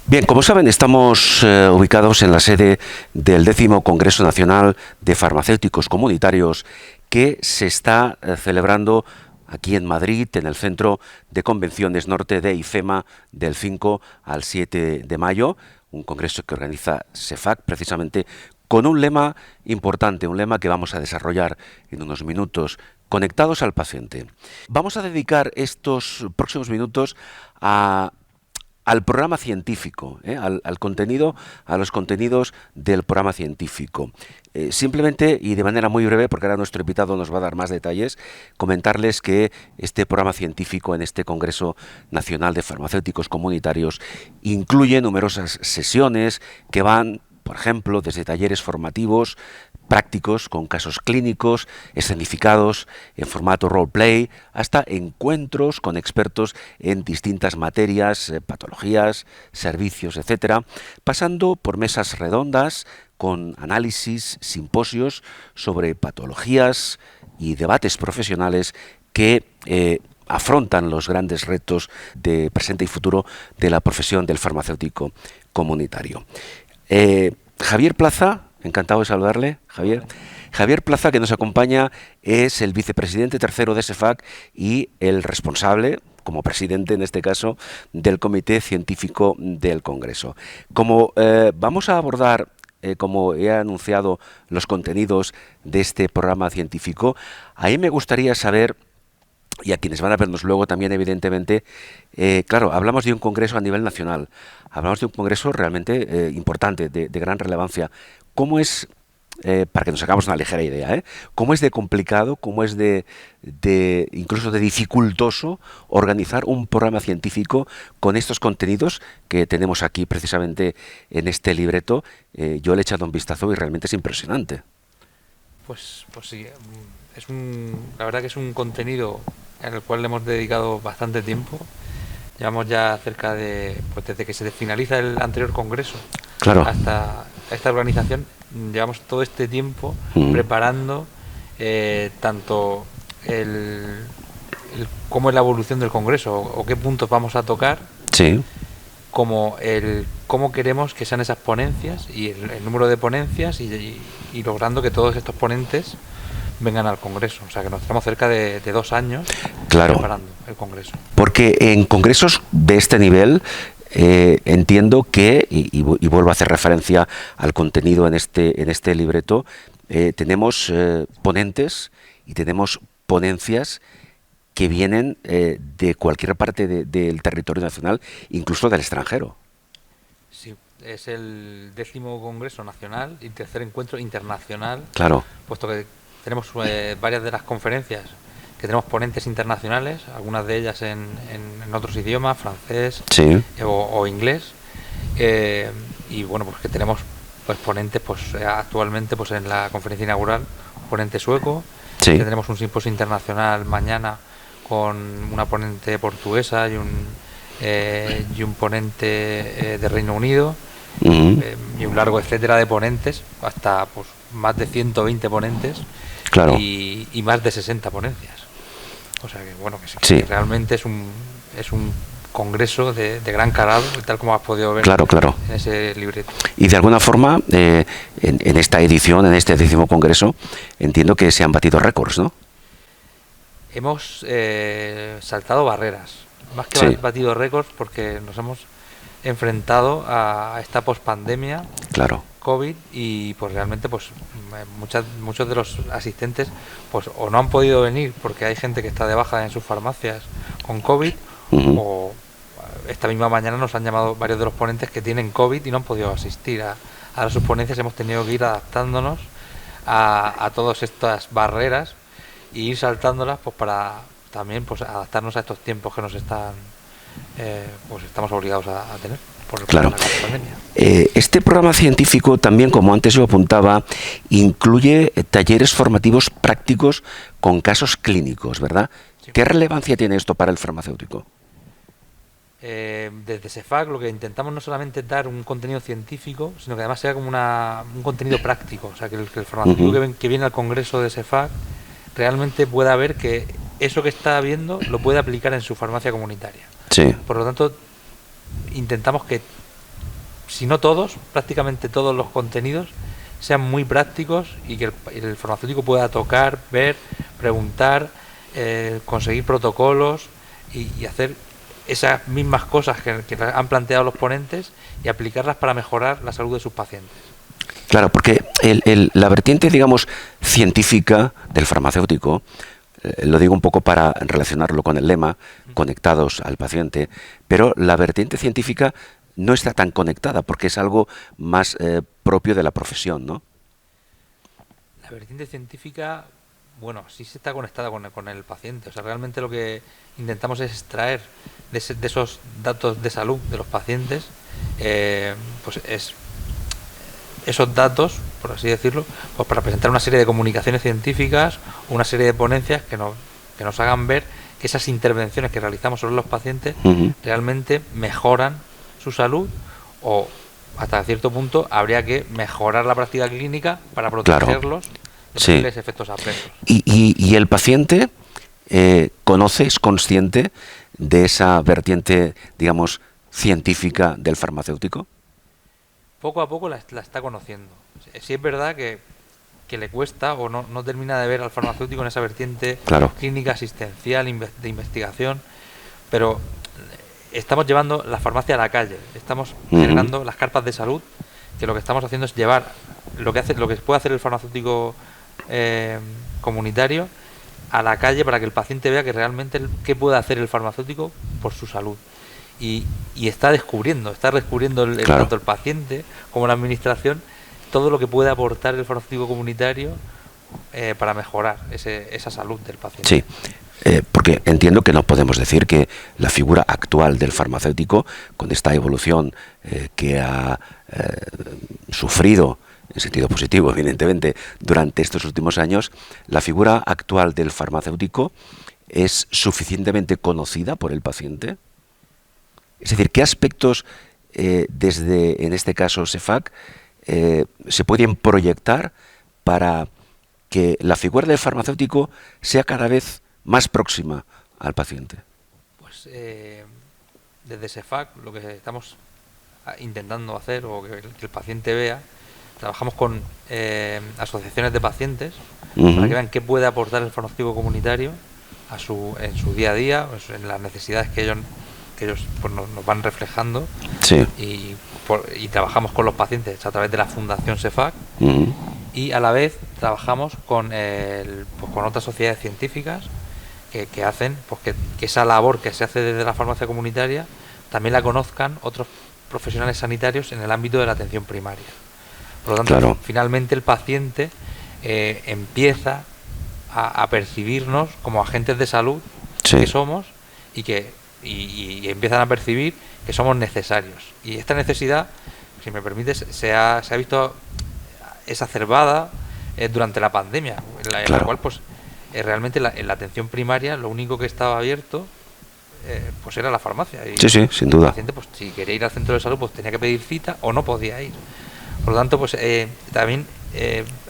Bien, como saben, estamos ubicados en la sede del 10º Congreso Nacional de Farmacéuticos Comunitarios que se está celebrando aquí en Madrid, en el Centro de Convenciones Norte de IFEMA, del 5 al 7 de mayo, un congreso que organiza CEFAC precisamente con un lema importante, un lema que vamos a desarrollar en unos minutos, conectados al paciente. Vamos a dedicar estos próximos minutos al programa científico, al contenido, a los contenidos del programa científico. Simplemente y de manera muy breve, porque ahora nuestro invitado nos va a dar más detalles, comentarles que este programa científico en este Congreso Nacional de Farmacéuticos Comunitarios incluye numerosas sesiones que van, por ejemplo, desde talleres formativos, prácticos con casos clínicos, escenificados en formato roleplay, hasta encuentros con expertos en distintas materias, patologías, servicios, etcétera, pasando por mesas redondas con análisis, simposios sobre patologías y debates profesionales que afrontan los grandes retos de presente y futuro de la profesión del farmacéutico comunitario. Javier Plaza, encantado de saludarle, Javier. Javier Plaza, que nos acompaña, es el vicepresidente tercero de CEFAC y el responsable, como presidente en este caso, del Comité Científico del Congreso. Como vamos a abordar, como he anunciado, los contenidos de este programa científico, a mí me gustaría saber, y a quienes van a vernos luego también, evidentemente, claro, hablamos de un congreso a nivel nacional, hablamos de un congreso realmente importante, de gran relevancia. ¿Cómo es, para que nos hagamos una ligera idea, cómo es de complicado, cómo es incluso de dificultoso organizar un programa científico con estos contenidos que tenemos aquí precisamente en este libreto? Yo le he echado un vistazo y realmente es impresionante. Pues sí, la verdad que es un contenido en el cual le hemos dedicado bastante tiempo. Llevamos ya cerca pues desde que se finaliza el anterior congreso, claro, hasta esta organización, llevamos todo este tiempo preparando tanto cómo es la evolución del congreso o qué puntos vamos a tocar, sí, como cómo queremos que sean esas ponencias y el número de ponencias y logrando que todos estos ponentes vengan al congreso. O sea que nos estamos cerca de 2 años preparando el congreso. Porque en congresos de este nivel entiendo que, y vuelvo a hacer referencia al contenido en este libreto, tenemos ponentes y tenemos ponencias que vienen de cualquier parte del territorio nacional, incluso del extranjero. Sí, es el 10º Congreso Nacional y tercer encuentro internacional. Claro. Puesto que tenemos varias de las conferencias que tenemos ponentes internacionales, algunas de ellas en otros idiomas, francés, sí, o inglés, y bueno, pues que tenemos pues ponentes, pues actualmente pues en la conferencia inaugural, un ponente sueco, sí, que tenemos un simposio internacional mañana con una ponente portuguesa y un ponente de Reino Unido, y un largo etcétera de ponentes, hasta pues más de 120 ponentes, claro, y más de 60 ponencias. O sea que bueno, sí, que realmente es un congreso de gran calado, tal como has podido ver, claro, en ese libreto. Y de alguna forma, en esta edición, en este 10º congreso, entiendo que se han batido récords, ¿no? Hemos saltado barreras, más que sí, batido récords, porque nos hemos enfrentado a esta pospandemia, claro, COVID, y pues realmente pues muchos de los asistentes pues o no han podido venir porque hay gente que está de baja en sus farmacias con COVID, o esta misma mañana nos han llamado varios de los ponentes que tienen COVID y no han podido asistir a sus ponencias. Hemos tenido que ir adaptándonos a todas estas barreras e ir saltándolas pues para también pues adaptarnos a estos tiempos que nos están pues estamos obligados a tener por claro. la pandemia. Este programa científico también, como antes yo apuntaba, incluye talleres formativos prácticos con casos clínicos, ¿verdad? Sí. ¿Qué relevancia tiene esto para el farmacéutico? Desde CEFAC lo que intentamos no solamente es dar un contenido científico, sino que además sea como un contenido práctico. O sea, que el farmacéutico que viene al congreso de CEFAC realmente pueda ver que eso que está viendo lo puede aplicar en su farmacia comunitaria. Sí. Por lo tanto, intentamos que si no todos, prácticamente todos los contenidos sean muy prácticos y que el farmacéutico pueda tocar, ver, preguntar, conseguir protocolos y hacer esas mismas cosas que han planteado los ponentes y aplicarlas para mejorar la salud de sus pacientes. Claro, porque la vertiente, digamos, científica del farmacéutico, lo digo un poco para relacionarlo con el lema, conectados al paciente, pero la vertiente científica no está tan conectada porque es algo más propio de la profesión, ¿no? La vertiente científica, bueno, sí se está conectada con el paciente. O sea, realmente lo que intentamos es extraer de esos datos de salud de los pacientes, pues es esos datos, por así decirlo, pues para presentar una serie de comunicaciones científicas, una serie de ponencias que nos hagan ver que esas intervenciones que realizamos sobre los pacientes realmente mejoran su salud, o hasta cierto punto habría que mejorar la práctica clínica para protegerlos de posibles efectos adversos. ¿Y el paciente conoce, es consciente de esa vertiente, digamos, científica del farmacéutico? Poco a poco la está conociendo. Sí es verdad que le cuesta o no termina de ver al farmacéutico en esa vertiente clínica, asistencial, de investigación, pero estamos llevando la farmacia a la calle, estamos generando las carpas de salud, que lo que estamos haciendo es llevar lo que puede hacer el farmacéutico comunitario a la calle para que el paciente vea que realmente qué puede hacer el farmacéutico por su salud. Y está descubriendo tanto el paciente como la administración todo lo que puede aportar el farmacéutico comunitario para mejorar esa salud del paciente. Sí, porque entiendo que no podemos decir que la figura actual del farmacéutico, con esta evolución que ha sufrido, en sentido positivo, evidentemente, durante estos últimos años, la figura actual del farmacéutico es suficientemente conocida por el paciente. Es decir, ¿qué aspectos desde, en este caso, CEFAC, se pueden proyectar para que la figura del farmacéutico sea cada vez más próxima al paciente? Pues desde CEFAC lo que estamos intentando hacer, o que el paciente vea, trabajamos con asociaciones de pacientes para que vean qué puede aportar el farmacéutico comunitario en su día a día, pues, en las necesidades que ellos pues, nos van reflejando. Sí. Y trabajamos con los pacientes a través de la Fundación CEFAC, y a la vez trabajamos con otras sociedades científicas que hacen pues que esa labor que se hace desde la farmacia comunitaria también la conozcan otros profesionales sanitarios en el ámbito de la atención primaria. Por lo tanto, finalmente el paciente empieza a percibirnos como agentes de salud que somos, y empiezan a percibir que somos necesarios. Y esta necesidad, si me permites, se ha visto exacerbada durante la pandemia, en la cual pues realmente en la atención primaria lo único que estaba abierto pues era la farmacia. Y sí, sin duda. El paciente, pues, si quería ir al centro de salud, pues tenía que pedir cita o no podía ir. Por lo tanto, pues también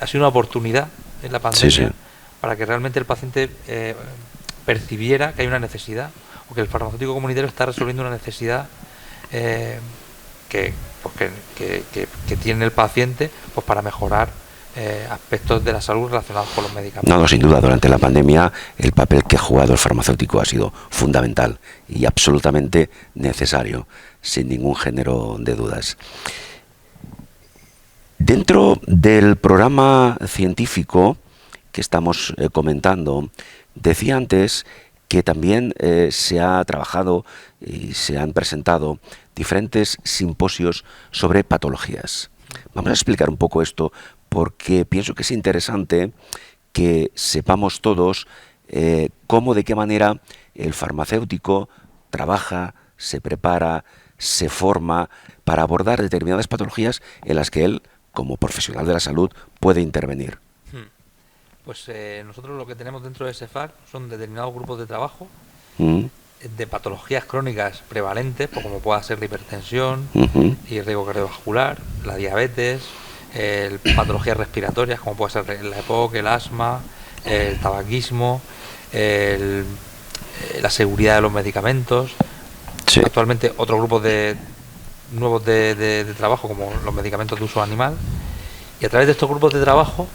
ha sido una oportunidad en la pandemia para que realmente el paciente percibiera que hay una necesidad, o que el farmacéutico comunitario está resolviendo una necesidad que tiene el paciente, pues para mejorar aspectos de la salud relacionados con los medicamentos. No, sin duda, durante la pandemia el papel que ha jugado el farmacéutico ha sido fundamental y absolutamente necesario, sin ningún género de dudas. Dentro del programa científico que estamos comentando, decía antes que también se ha trabajado y se han presentado diferentes simposios sobre patologías. Vamos a explicar un poco esto porque pienso que es interesante que sepamos todos cómo, de qué manera el farmacéutico trabaja, se prepara, se forma para abordar determinadas patologías en las que él, como profesional de la salud, puede intervenir. Pues nosotros lo que tenemos dentro de CEFAC son determinados grupos de trabajo de patologías crónicas prevalentes, pues como pueda ser la hipertensión y el riesgo cardiovascular, la diabetes, patologías respiratorias como puede ser la EPOC, el asma, el tabaquismo, la seguridad de los medicamentos. Actualmente otro grupo de nuevos de trabajo, como los medicamentos de uso animal, y a través de estos grupos de trabajo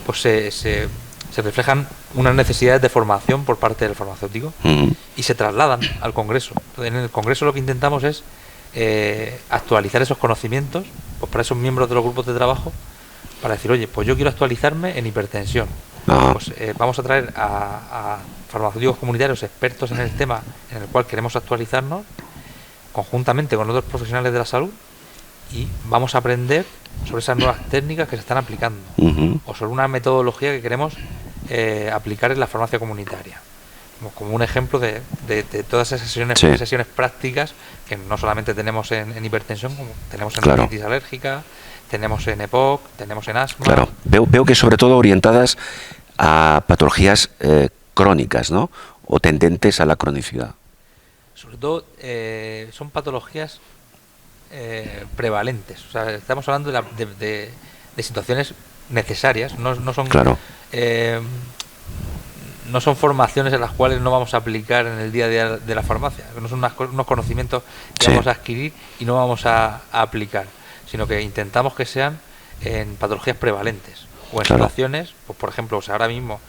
pues se reflejan unas necesidades de formación por parte del farmacéutico y se trasladan al Congreso. Entonces, en el Congreso lo que intentamos es actualizar esos conocimientos pues para esos miembros de los grupos de trabajo, para decir, oye, pues yo quiero actualizarme en hipertensión. Pues vamos a traer a farmacéuticos comunitarios expertos en el tema en el cual queremos actualizarnos, conjuntamente con otros profesionales de la salud, y vamos a aprender sobre esas nuevas técnicas que se están aplicando, o sobre una metodología que queremos aplicar en la farmacia comunitaria, como un ejemplo de todas esas sesiones prácticas que no solamente tenemos en hipertensión, como tenemos en rinitis alérgica, tenemos en EPOC, tenemos en asma. Claro, veo que sobre todo orientadas a patologías crónicas, ¿no? O tendentes a la cronicidad. Sobre todo son patologías prevalentes. O sea, estamos hablando de situaciones necesarias, no son no son formaciones en las cuales no vamos a aplicar en el día a día de la farmacia, no son unos conocimientos que vamos a adquirir y no vamos a aplicar, sino que intentamos que sean en patologías prevalentes o en situaciones, pues por ejemplo, o sea, ahora mismo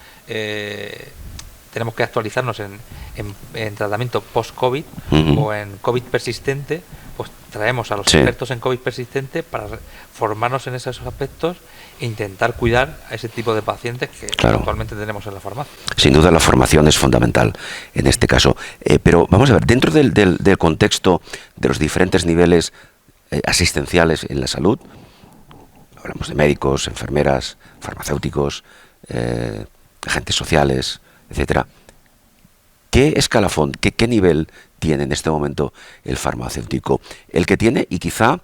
tenemos que actualizarnos en tratamiento post-COVID o en COVID persistente, pues traemos a los expertos en COVID persistente para formarnos en esos aspectos e intentar cuidar a ese tipo de pacientes que actualmente tenemos en la farmacia. Sin duda la formación es fundamental en este caso. Pero vamos a ver, dentro del contexto de los diferentes niveles asistenciales en la salud, hablamos de médicos, enfermeras, farmacéuticos, agentes sociales, etcétera. ¿Qué escalafón, qué nivel tiene en este momento el farmacéutico? El que tiene y quizá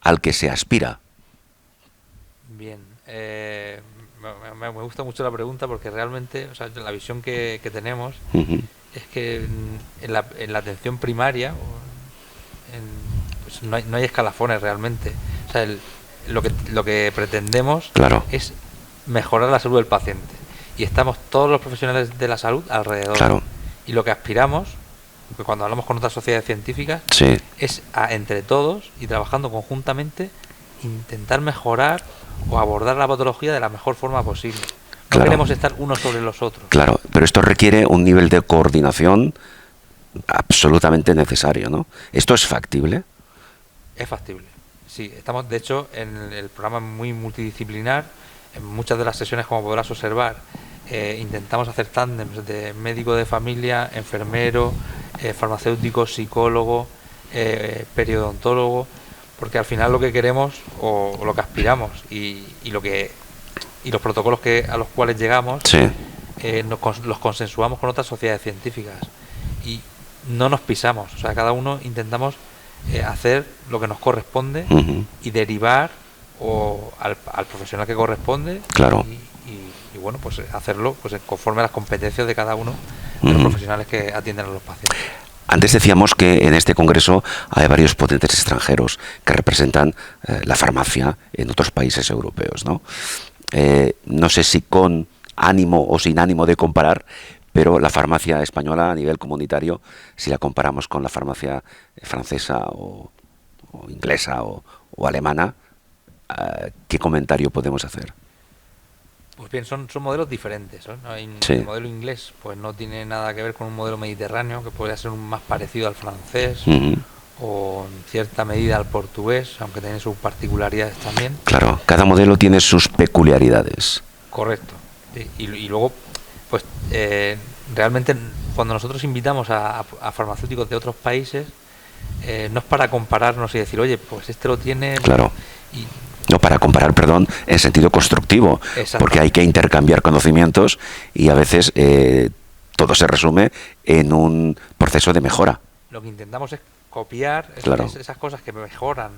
al que se aspira. Bien, me gusta mucho la pregunta porque realmente, o sea, la visión que tenemos es que en la atención primaria pues no hay escalafones realmente. O sea, lo que pretendemos es mejorar la salud del paciente. Y estamos todos los profesionales de la salud alrededor. Y lo que aspiramos, cuando hablamos con otras sociedades científicas, es a entre todos y trabajando conjuntamente intentar mejorar o abordar la patología de la mejor forma posible. No queremos estar unos sobre los otros. Claro, pero esto requiere un nivel de coordinación absolutamente necesario, ¿no? ¿Esto es factible? Es factible. Sí, estamos de hecho en el programa muy multidisciplinar. En muchas de las sesiones, como podrás observar, intentamos hacer tándems de médico de familia, enfermero, farmacéutico, psicólogo, periodontólogo, porque al final lo que queremos o lo que aspiramos y los protocolos a los cuales llegamos los consensuamos con otras sociedades científicas y no nos pisamos. O sea, cada uno intentamos hacer lo que nos corresponde y derivar al profesional que corresponde y bueno, pues hacerlo pues conforme a las competencias de cada uno de los profesionales que atienden a los pacientes. Antes decíamos que en este congreso hay varios potentes extranjeros que representan la farmacia en otros países europeos, ¿no? No sé si con ánimo o sin ánimo de comparar, pero la farmacia española a nivel comunitario, si la comparamos con la farmacia francesa o inglesa o alemana, ¿qué comentario podemos hacer? Pues bien, son modelos diferentes, ¿no? El modelo inglés pues no tiene nada que ver con un modelo mediterráneo, que podría ser más parecido al francés o en cierta medida al portugués, aunque tiene sus particularidades también. Claro, cada modelo tiene sus peculiaridades. Correcto. Y luego, pues realmente cuando nosotros invitamos a farmacéuticos de otros países, no es para compararnos y decir, oye, pues este lo tiene... No, para comparar, perdón, en sentido constructivo, porque hay que intercambiar conocimientos y a veces todo se resume en un proceso de mejora. Lo que intentamos es copiar esas cosas que mejoran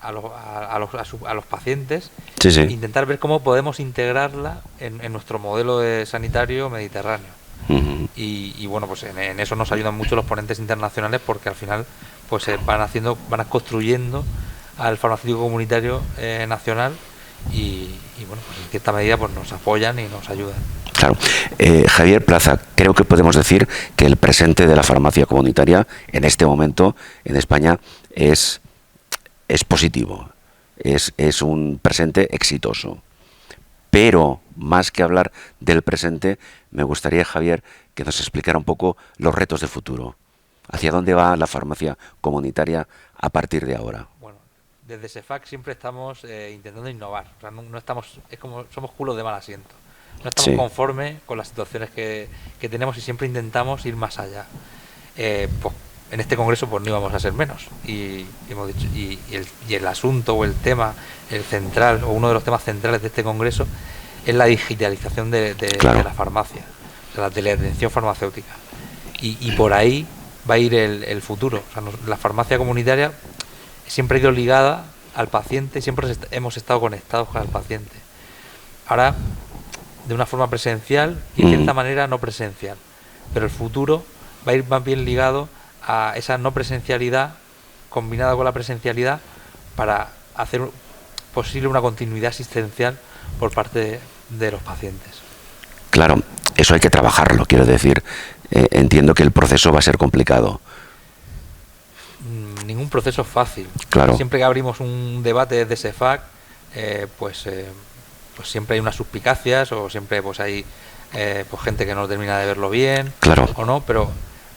a los pacientes e intentar ver cómo podemos integrarla en nuestro modelo sanitario mediterráneo. Y bueno, pues en eso nos ayudan mucho los ponentes internacionales porque al final pues van construyendo al farmacéutico comunitario nacional y bueno, pues en cierta medida pues nos apoyan y nos ayudan. Claro. Javier Plaza, creo que podemos decir que el presente de la farmacia comunitaria en este momento en España es es positivo, es un presente exitoso. Pero más que hablar del presente, me gustaría, Javier, que nos explicara un poco los retos de futuro. ¿Hacia dónde va la farmacia comunitaria a partir de ahora? Bueno, desde SEFAC siempre estamos intentando innovar. O sea, no estamos, es como somos culos de mal asiento. No estamos Sí, conformes con las situaciones que tenemos y siempre intentamos ir más allá. Pues en este congreso pues no íbamos a ser menos. Y hemos dicho, y el asunto o el tema, el central, o uno de los temas centrales de este congreso es la digitalización de claro, la farmacia, de la teleatención farmacéutica. Y por ahí va a ir el futuro. O sea, la farmacia comunitaria siempre ha ido ligada al paciente, siempre hemos estado conectados con el paciente. Ahora, de una forma presencial y de cierta manera no presencial. Pero el futuro va a ir más bien ligado a esa no presencialidad combinada con la presencialidad para hacer posible una continuidad asistencial por parte de los pacientes. claro, eso hay que trabajarlo, quiero decir. Entiendo que el proceso va a ser complicado. Ningún proceso es fácil. Claro, Siempre que abrimos un debate desde SEFAC, pues siempre hay unas suspicacias o siempre pues hay pues gente que no termina de verlo bien claro, o no, pero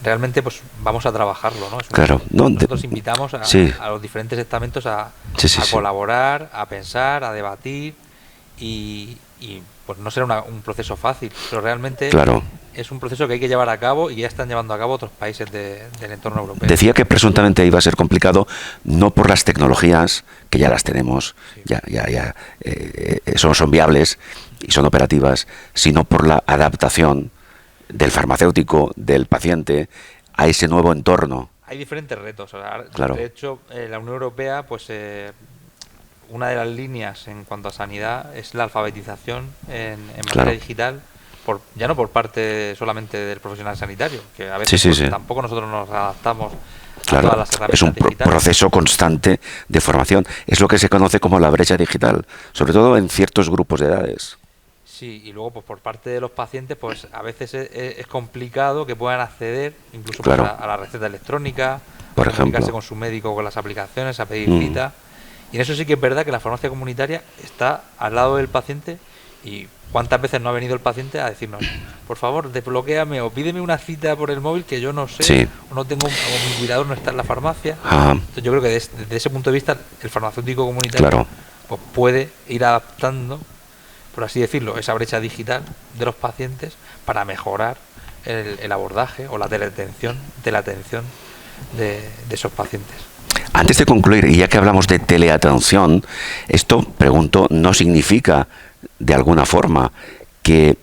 realmente pues vamos a trabajarlo, ¿no? claro. No, Nosotros invitamos sí, a los diferentes estamentos sí, sí, a sí. colaborar, a pensar, a debatir y pues no será un proceso fácil, pero realmente Claro. es un proceso que hay que llevar a cabo y ya están llevando a cabo otros países del entorno europeo. Decía que presuntamente iba a ser complicado no por las tecnologías, que ya las tenemos, Sí. son viables y son operativas, sino por la adaptación del farmacéutico, del paciente, a ese nuevo entorno. Hay diferentes retos. O sea, Claro. de hecho, la Unión Europea, pues una de las líneas en cuanto a sanidad es la alfabetización en materia Claro. digital, ya no por parte solamente del profesional sanitario, que a Sí, veces sí, pues, sí. tampoco nosotros nos adaptamos a Claro. todas las Es un herramientas digitales. proceso constante de formación. Es lo que se conoce como la brecha digital, sobre todo en ciertos grupos de edades. Sí, y luego pues por parte de los pacientes, pues a veces es complicado que puedan acceder incluso pues, Claro. a la receta electrónica, Por a comunicarse ejemplo. con su médico con las aplicaciones, a pedir Mm. cita. Y en eso sí que es verdad que la farmacia comunitaria está al lado del paciente y cuántas veces no ha venido el paciente a decirnos, por favor, desbloquéame o pídeme una cita por el móvil que yo no sé, Sí. o no tengo, o mi cuidador no está en la farmacia. Ah, Entonces yo creo que desde ese punto de vista el farmacéutico comunitario claro. pues, puede ir adaptando, por así decirlo, esa brecha digital de los pacientes para mejorar el abordaje o la atención de esos pacientes. Antes de concluir, y ya que hablamos de teleatención, esto, pregunto, no significa de alguna forma que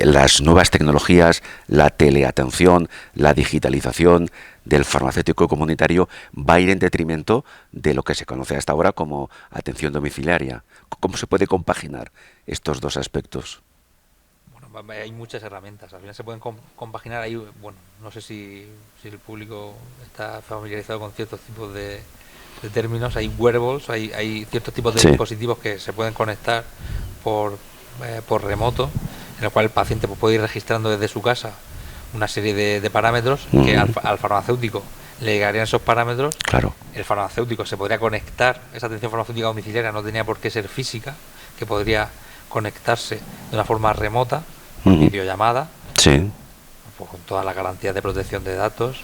las nuevas tecnologías, la teleatención, la digitalización del farmacéutico comunitario va a ir en detrimento de lo que se conoce hasta ahora como atención domiciliaria. ¿Cómo se puede compaginar estos dos aspectos? Bueno, hay muchas herramientas, al final se pueden compaginar ahí, bueno, no sé si el público está familiarizado con ciertos tipos de términos, hay wearables, hay ciertos tipos de Sí. dispositivos que se pueden conectar por remoto, en el cual el paciente pues, puede ir registrando desde su casa una serie de parámetros que al farmacéutico le llegarían esos parámetros. Claro. El farmacéutico se podría conectar, esa atención farmacéutica domiciliaria no tenía por qué ser física, que podría conectarse de una forma remota, por videollamada, Sí, pues, con todas las garantías de protección de datos,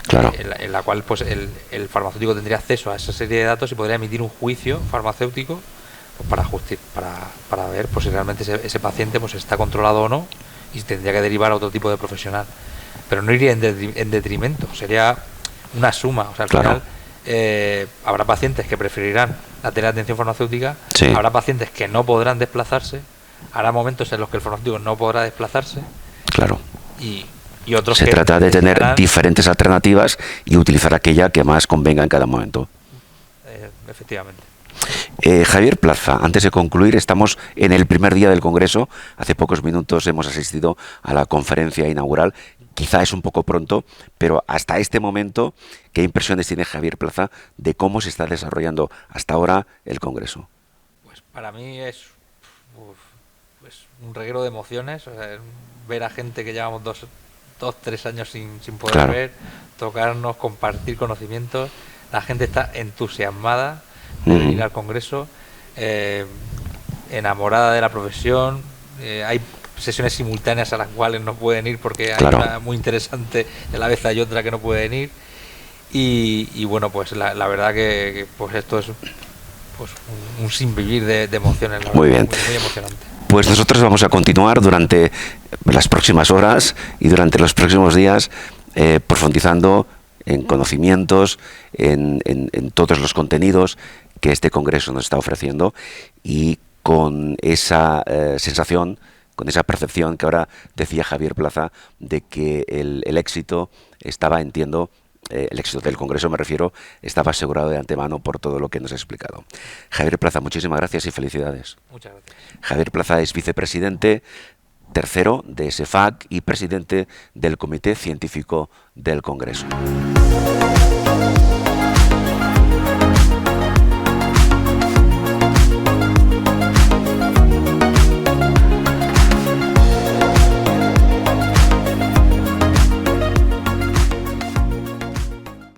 claro. en la cual pues el farmacéutico tendría acceso a esa serie de datos y podría emitir un juicio farmacéutico pues, para ver pues, si realmente ese paciente pues está controlado o no y tendría que derivar a otro tipo de profesional. Pero no iría en detrimento, sería una suma. O sea, al Claro. final habrá pacientes que preferirán la teleatención farmacéutica, Sí. habrá pacientes que no podrán desplazarse, habrá momentos en los que el farmacéutico no podrá desplazarse Claro. y otros Se que trata de tener necesitarán, diferentes alternativas y utilizar aquella que más convenga en cada momento. efectivamente. Javier Plaza, antes de concluir, estamos en el primer día del Congreso. Hace pocos minutos hemos asistido a la conferencia inaugural. Quizá es un poco pronto, pero hasta este momento, ¿qué impresiones tiene Javier Plaza de cómo se está desarrollando hasta ahora el Congreso? Pues para mí es un reguero de emociones, o sea, ver a gente que llevamos dos, 3 años sin poder Claro. ver, tocarnos, compartir conocimientos. la gente está entusiasmada de venir al Congreso, enamorada de la profesión. Hay sesiones simultáneas a las cuales no pueden ir porque hay una muy interesante y a la vez hay otra que no pueden ir. Y bueno, pues la verdad que pues esto es pues un sinvivir de emociones. Muy bien. Muy emocionante. Pues nosotros vamos a continuar durante las próximas horas y durante los próximos días profundizando en conocimientos, en todos los contenidos que este Congreso nos está ofreciendo, y con esa sensación, con esa percepción que ahora decía Javier Plaza, de que el éxito estaba, entiendo, el éxito del Congreso me refiero, estaba asegurado de antemano por todo lo que nos ha explicado. Javier Plaza, muchísimas gracias y felicidades. Muchas gracias. Javier Plaza es vicepresidente tercero de SEFAC y presidente del Comité Científico del Congreso.